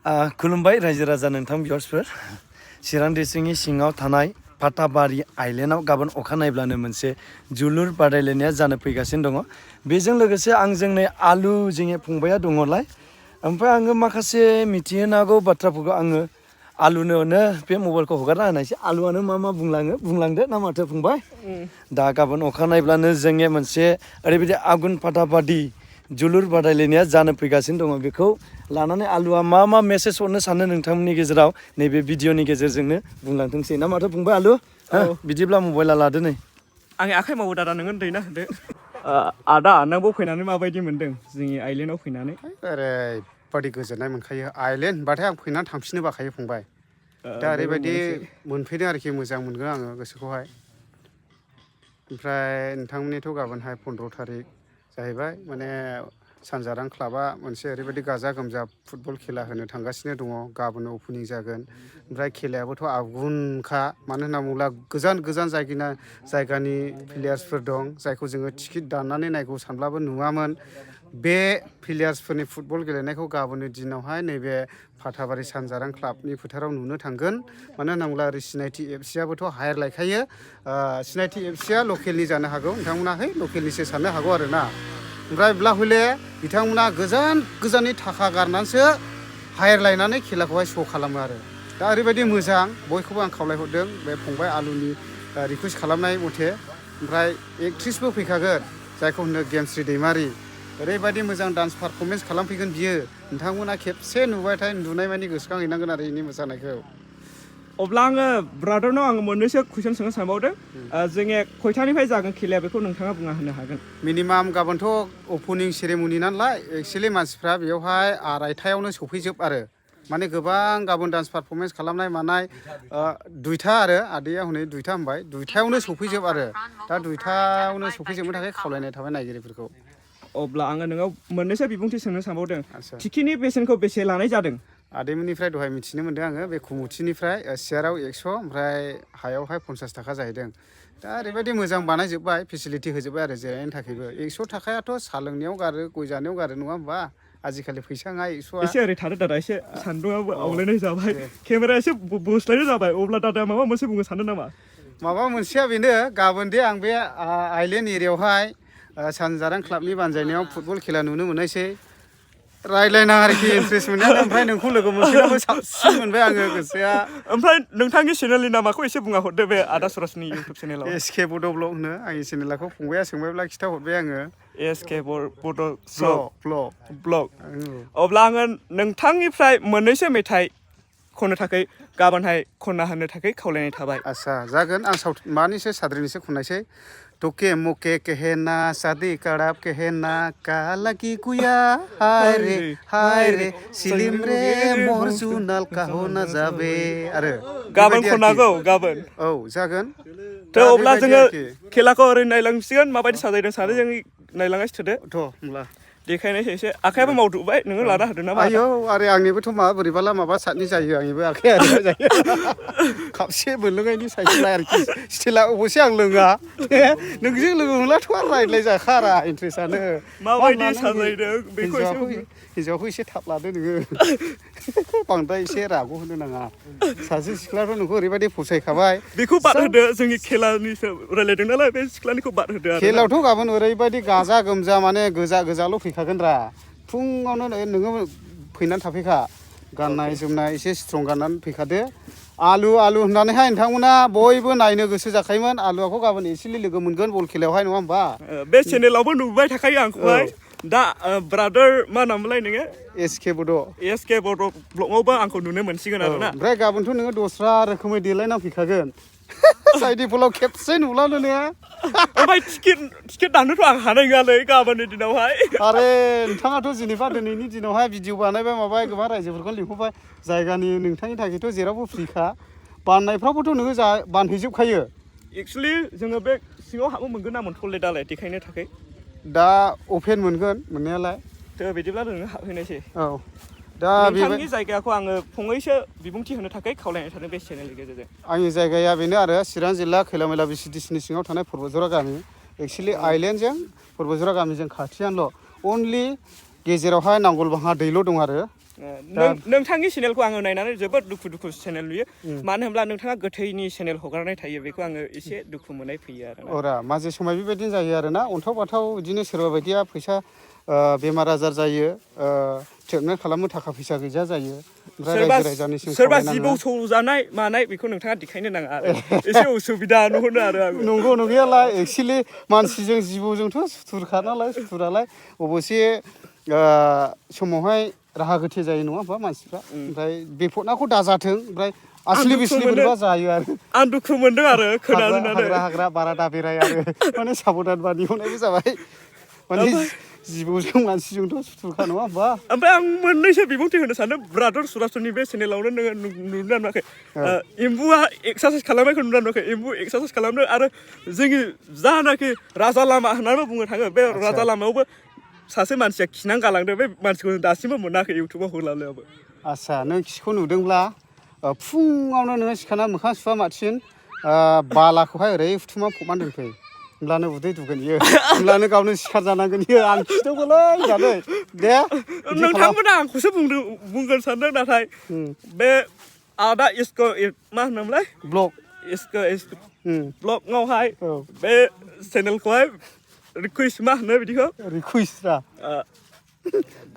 खुलुमबाय रायजो राजा नोंथां भिउवार्सफोर चिरां डिस्ट्रिक्टनि सिङाव थानाय फाथाबारि आइलेन्डआव गाबोन अखानायब्लानो मोनसे जोलुर बादायलायनाया जानो फैगासिनो दङ बेजों लोगोसे आं जोंनि आलु जोंनि फंबाया दङलाय ओमफ्राय आङो माखासे मिथिहोनांगौ बाथ्राफोरखौ आङो आलुनोनो बे मबाइलखौ हगारना होनायसै आलुआनो मा बुंलांदो ना माथो फंबाय दा गाबोन अखानायब्लानो जोंनि मोनसे ओरैबायदि आगुन फाथाबादि जोलुर बादायलायनाया जानो फैगासिनो दङ बेखौ लानानै आलुआ मा मेसेज हरनो सानो नोंथांमोननि गेजेराव नैबे भिडिअनि गेजेरजोंनो बुंलांथोंसै ना माथो बुंबाय आलु बिदिब्ला मबाइला लादो नै आंनि आखाइ मावो दादा नोङो दैना होदो आदा नोंबो फैनानै माबायदि मोनदों जोंनि आइलेन्डआव फैनानै ओरैबादि गोजोननाय मोनखायो आइलेन्ड होनबाथाय आं फैनानै थांफिननो बाखायो फंबाय दा ओरैबायदि मोनफैदों आरोखि मोजां मोनगोन आङो गोसोखौहाय ओमफ्राय नोंथांमोननिथ' गाबोनहाय 15 थारिख जाहैबाय माने सानजारां क्लाबा मोनसे ओरैबायदि गाजा गोमजा फुटबल खेला होनो थांगासिनो दङ गाबोन अपेनिं जागोन ओमफ्राय खेलायाबोथ' आगुनखा मानो होनना बुङोब्ला गोजान जायगानि प्लेयार्सफोर दं जायखौ जोङो टिकेट दाननानै नायगौ सानब्लाबो नुवामोन बे प्लेयार्सफोरनि फुटबल गेलेनायखौ गाबोननि दिनावहाय नैबे फाथाबारि सानजारां क्लाबनि फोथाराव नुनो थांगोन मानो होनना बुङोब्ला ओरै सिनायथि एफसिआबोथ' हायार लायखायो सिनायथि एफसिआ लकेलनि जानो हागौ नोंथांमोना लकेलनिसो साननो हागौ आरो ना ओमफ्राय हले बिथांमोना गोजाननि थाखा गारनानैसो हायार लायनानै खेलाखौहाय श' खालामो आरो दा ओरैबायदि मोजां बयखौबो आं खावलायहरदों बे फंबाय आलुनि रिकुवेस्ट खालामनाय मथे ओमफ्राय एक्ट्रिसबो फैखागोन जायखौ होनो गेमस्रि दैमारि ओरैबायदि मोजां डान्स पारफरमेन्स खालामफैगोन बियो नोंथांमोना खेबसे नुबायथाय नुनाय मानि गोसोखांहैनांगोन आरो बेनि मोसानायखौ अब्ला आङो ब्रादारनाव आङो मोननैसो कुइसन सोंनो सानबावदों जोंनि खयथानिफ्राय जागोन खेलाया बेखौ नोंथाङा बुंना होनो हागोन मिनिमाम गाबोनथ' अपेनिं सेरेमनि नालाय एक्सुवेलि मानसिफ्रा बेयावहाय 2:30 सफैजोब आरो माने गोबां गाबोन डान्स पारफरमेन्स खालामनाय मानाय 2टा आरो आदैया हनै 2टा होनबाय 2टायावनो सफैजोब आरो दा 2टायावनो सफैजोबनो थाखाय खावलायनाय थाबाय नायगिरिफोरखौ अब्ला आङो नोंनाव मोननैसो बिबुंथि सोंनो सानबावदों टिकेटनि बेसेनखौ बेसे लानाय जादों आदैमोननिफ्राय दहाय मिथिनो मोन्दों आङो बे खुमुथिनिफ्राय सियाराव 100 ओमफ्राय हायावहाय 50 थाखा जाहैदों दा ओरैबायदि मोजां बानायजोब्बाय फेसिलिटि होजोब्बाय आरो जिरायनायनि थाखायबो 100 थाखायाथ' साहा लोंनायाव गारो गय जानायाव गारो नङा होमबा आजिखालि फैसाङा 100आ एसे ओरै थादो दादा एसे सान्दुङाबो आवलायनाय जाबाय केमेरा एसे बोस्लायनाय जाबाय अब्ला दादा माबा मोनसे बुंनो सानदों नामा माबा मोनसेया बेनो गाबोन दे आं बे आइलेन्ड एरियायावहाय सानजारां क्लाबनि बानजायनायाव फुटबल खेला नुनो मोननायसै रायलायना आरोखि इन्ट्रेस्ट मोननायानो ओमफ्राय नोंखौ लोगो मोनफैनाबो साबसिन मोनबाय आङो गोसोआ ओमफ्राय नोंथांनि चेनेलनि नामाखौ एसे बुंना हरदो बे आदा सरासनि इउटुब चेनेलाव एसके बड' ब्लग होनो आंनि चेनेलखौ फंबाया सोंबायब्ला खिथाहरबाय आङो एसके बड' ब्लग अब्ला आङो नोंथांनिफ्राय मोननैसो मेथाइ खननो थाखाय गाबोनहाय खनना होनो थाखाय खावलायनाय थाबाय आच्छा जागोन आं मानिसो साद्रिनिसो खननायसै टके मके कहना शादी कड़ाप कहना काला की कुया हाय रे सिलिम रे मोर जुनाल काहो ना जाबे आरो गाबोन खननांगौ गाबोन औ जागोन थ' अब्ला जोङो खेलाखौ ओरै नायलांसिगोन माबायदि साजायदों सानो जों नायलांगासिनो थादो थ' होमब्ला देखायनायसै एसे आखायाबो मावदुबाय नोङो लाना होदो नामा आयौ आरो आंनिबोथ' माबा बोरैबाला माबा सातनि जायो आंनिबो आखाया ओरैबा जायो खापसे मोनलोंनायनि साइकेला आरोखि स्टिला अबयसे आं लोङा नोंजों लोगो मोनब्लाथ' आरो रायज्लाय जाखारा इन्ट्रेस्टआनो माबायदि साजायदों बेखौ हिन्जावखौ एसे थाब लादो नोङो बांद्राय एसे राग' होनो नाङा सासे सिख्लाथ' नोंखौ ओरैबायदि फसायखाबाय बेखौ बाद होदो जोंनि खेलानिसो रायलायदों नालाय बे सिख्लानिखौ बाद होदो आरो खेलायावथ' गाबोन ओरैबायदि गाजा गोमजा माने गोजाल' फैखागोन रा फुङावनो नोङो फैनानै थाफैखा गाननाय जोमनाय एसे स्ट्रं गाननानै फैखादो आलु होननानैहाय नोंथांमोना बयबो नायनो गोसो जाखायोमोन आलुआखौ गाबोन एसेलै लोगो मोनगोन बल खेलायावहाय नङा होमबा बे चेनेलावबो नुबाय थाखायो आंखौहाय दा ब्रादार मा नामलाय नोङो एसके बड' ब्लगआवबो आंखौ नुनो मोनसिगोन आरोना ओमफ्राय गाबोनथ' नोङो दस्रा रोखोमै देलायना फैखागोन साइडिफलाव खेबसे नुलानो नोङो ओमफ्राय टिकेट दाननोथ' आं हानाय नङालै गाबोननि दिनावहाय आरे नोंथाङाथ' जेनेबा दिनैनि दिनावहाय भिडिअ बानायबाय माबाय गोबां रायजोफोरखौ लिंहरबाय जायगानि नोंथांनि थाखायथ' जेरावबो फ्रिखा बाननायफ्रावबोथ' नोङो बानहैजोबखायो एक्सुवेलि जोङो बे सिङाव हाबनो मोनगोन ना मोनथ'ले दालाय देखायनो थाखाय दा अपेन मोनगोन मोननायालाय थ' बिदिब्ला नोङो हाबहैनायसै औ दा नोंथांनि जायगाखौ आङो फंनैसो बिबुंथि होनो थाखाय खावलायनाय थादों बे चेनेलनि गेजेरजों आंनि जायगाया बेनो आरो चिरां जिल्ला खैलामैला बिसिडिसिनि सिङाव थानाय पर्बतजरा गामि एक्सुवेलि आइलेण्डजों पर्बतजरा गामिजों खाथियानोल' अनलि गेजेरावहाय नांगलबाहा दैल' दं आरो नोंथांनि चेनेलखौ आङो नायनानै जोबोद दुखु चेनेल नुयो मानो होनब्ला नोंथाङा गोथैनि चेनेल हगारनाय थायो बेखौ आङो एसे दुखु मोननाय फैयो आरो अरा माजे समाय बेबायदिनो जायो आरोना अन्थाव बाथाव बिदिनो सोरबा बायदिया फैसा बेमार आजार जायो ट्रिटमेन्ट खालामनो थाखा फैसा गैया जायो ओमफ्राय रायजो राजानिसिम सोरबा जिबौ सौजानाय मानाय बेखौ नोंथाङा देखायनो नाङा आरो एसे उसुबिदा नुहुरो आरो आङो नंगौ नंगौयालाय एक्सुवेलि मानसिजों जिबौजोंथ' सुथुरखा नालाय सुथुरालाय अबयसे समावहाय राहा गोथे जायो नङा होमबा मानसिफ्रा ओमफ्राय बेफोरनाखौ दाजाथों ओमफ्राय आसलि बिसलि बोरैबा जायो आरो आं दुखु मोनदों आरो खोनानानै हाग्रा बारा दाबेराय आरो माने साबधान बादि हरनायबो जाबाय माने जिबौजों मानसिजोंथ' सुथुरखा नङा होमबा ओमफ्राय आं मोननैसो बिबुंथि होनो सानदों ब्रादार सुरासननि बे चेनेलावनो नोङो नुनो मोनाखै एम्बुआ एक्सारसाइस खालामनायखौ नुनो मोनाखै एम्बु एक्सारसाइस खालामनो आरो जोंनि जानाखि राजा लामा होननानै बुंनो थाङो बे राजा लामायावबो सासे मानसिया खिनां गालांदों बे मानसिखौ दासिमबो मोनाखै इउटुबाव होलांनायावबो आदसा नों खिखौ नुदोंब्ला फुङावनो नोङो सिखाना मोखां सुवा माथिन बालाखौहाय ओरै फुथुमा फबनानै दोनफै होमब्लानो उदै दुगोन इयो होमब्लानो गावनो सिखार जानांगोन इयो आं खिदोंमोनलै होननानै दे नोंथांमोना आंखौसो बुंगोन सानदों नाथाय बे आदा इसको मा होनोमोनलाय ब्लग ब्लगावहाय बे चेनेलखौहाय रिकुवेस्ट मा होनो बिदिखौ रिकुवेस्टरा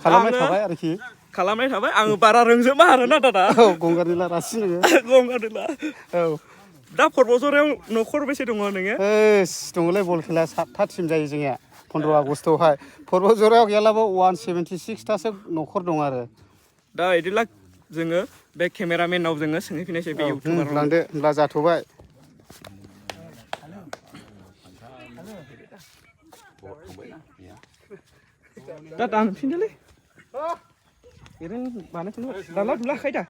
खालामनाय थाबाय आरोखि खालामनाय थाबाय आङो बारा रोंजोबा आरोना दादा गंगारनि लारासि नोङो गंगारनिला औ दा पर्बजरायाव न'खर बेसे दङ नोङो दङलै बल खेला 7था टिम जायो जोंनिया 15 आगस्टआवहाय पर्बजरायाव गैयालाबो 176थासो न'खर दं आरो दा बिदिब्ला जोङो बे केमेरामेनाव जोङो सोंहैफिननायसै बे इउटुबाराव लांदो होमब्ला जाथ'बाय दा दानफिनदोलै ओरैनो बानायफिनबाय दानला दुला खायदा